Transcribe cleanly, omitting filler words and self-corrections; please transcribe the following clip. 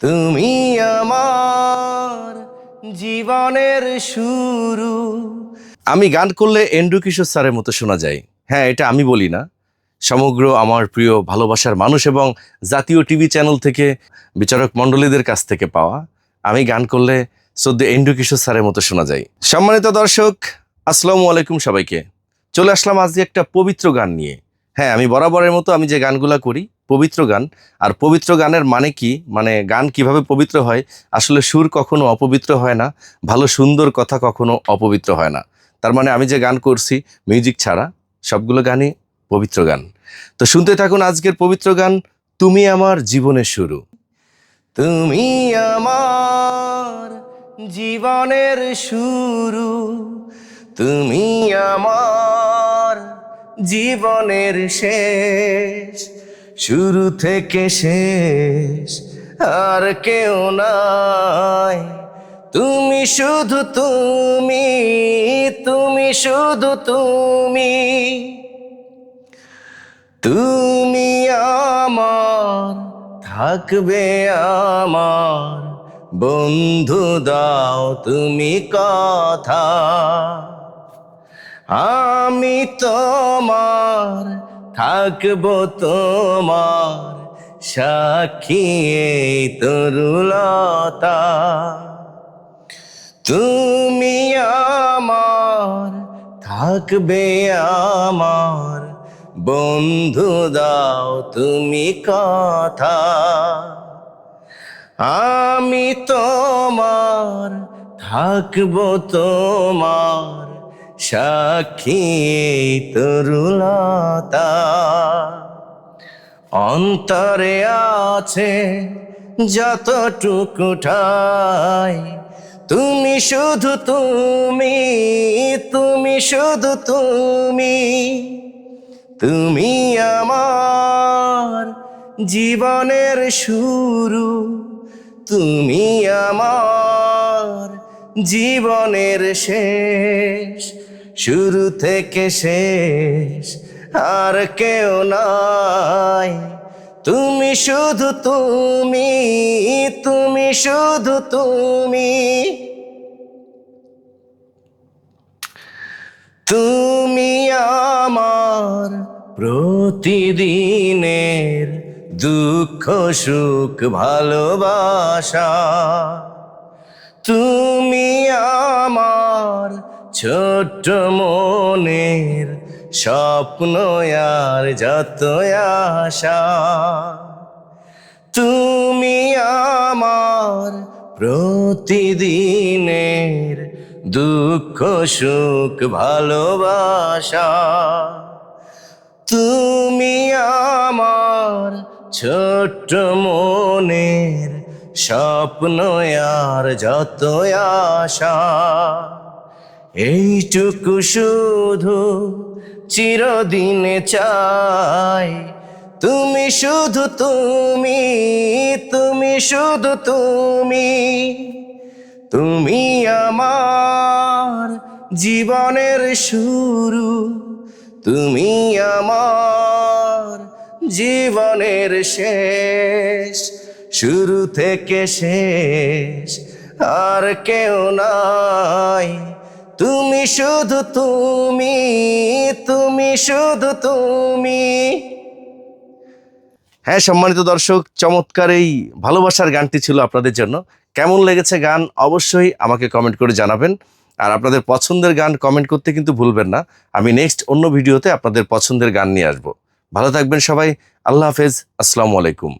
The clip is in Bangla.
তুমি আমার জীবনের শুরু। আমি গান করলে এন্ড্রু কিশোর স্যারের মতো শোনা যায়। হ্যাঁ, এটা আমি বলি না, সমগ্র আমার প্রিয় ভালোবাসার মানুষ এবং জাতীয় টিভি চ্যানেল থেকে বিচারক মণ্ডলীদের কাছ থেকে পাওয়া। আমি গান করলে সদ্য এন্ড্রু কিশোর স্যারের মতো শোনা যায়। সম্মানিত দর্শক, আসসালামু আলাইকুম সবাইকে। চলে আসলাম আজকে একটা পবিত্র গান নিয়ে। হ্যাঁ, আমি বরাবরের মতো আমি যে গানগুলা করি পবিত্র গান। আর পবিত্র গানের মানে কি, মানে গান কিভাবে পবিত্র হয়? আসলে সুর কখনো অপবিত্র হয় না, ভালো সুন্দর কথা কখনো অপবিত্র হয় না। তার মানে আমি যে গান করছি মিউজিক ছাড়া সবগুলো গানই পবিত্র গান। তো শুনতে থাকুন আজকের পবিত্র গান, তুমি আমার জীবনের শুরু। তুমি আমার জীবনের শুরু, তুমি আমার জীবনের শেষ, শুরু থেকে শেষ আর কেউ নাই। তুমি শুধু তুমি, তুমি শুধু তুমি, তুমি আমার থাকবে আমার বন্ধু, দাও তুমি কথা। আমি তোমার থাকবো, তোমার সাক্ষী এই তরুলতা। তুমি আমার থাকবে আমার বন্ধু, দাও তুমি কথা। আমি তোমার থাকবো, তোমার সাক্ষী এই তরুলতা। অন্তরে আছে যতটুকু ঠাই, তুমি শুধু তুমি, তুমি শুধু তুমি, তুমি আমার জীবনের শুরু, তুমি আমার জীবনের শেষ, শুরু থেকে শেষ আর কেউ নাই। তুমি শুধু তুমি, তুমি শুধু তুমি, তুমি আমার প্রতিদিনের দুঃখ সুখ ভালোবাসা। তুমি আমার ছোট্ট মনের স্বপ্ন আর যত আশা। তুমি আমার প্রতিদিনের দুঃখ সুখ ভালোবাসা। তুমি আমার ছোট্ট মনের স্বপ্ন আর যত আশা। এইটুকু শুধু চিরদিনে চাই, তুমি শুধু তুমি, তুমি শুধু তুমি, তুমি আমার জীবনের শুরু, তুমি আমার জীবনের শেষ, শুরু থেকে শেষ আর কেউ নাই। তুমি শুধু তুমি, তুমি শুধু তুমি। হ্যাঁ, সম্মানিত দর্শক, চমৎকার এই ভালোবাসার গানটি ছিল আপনাদের জন্য। কেমন লেগেছে গান অবশ্যই আমাকে কমেন্ট করে জানাবেন। আর আপনাদের পছন্দের গান কমেন্ট করতে কিন্তু ভুলবেন না। আমি নেক্সট অন্য ভিডিওতে আপনাদের পছন্দের গান নিয়ে আসবো। ভালো থাকবেন সবাই। আল্লাহ হাফেজ। আসসালামু আলাইকুম।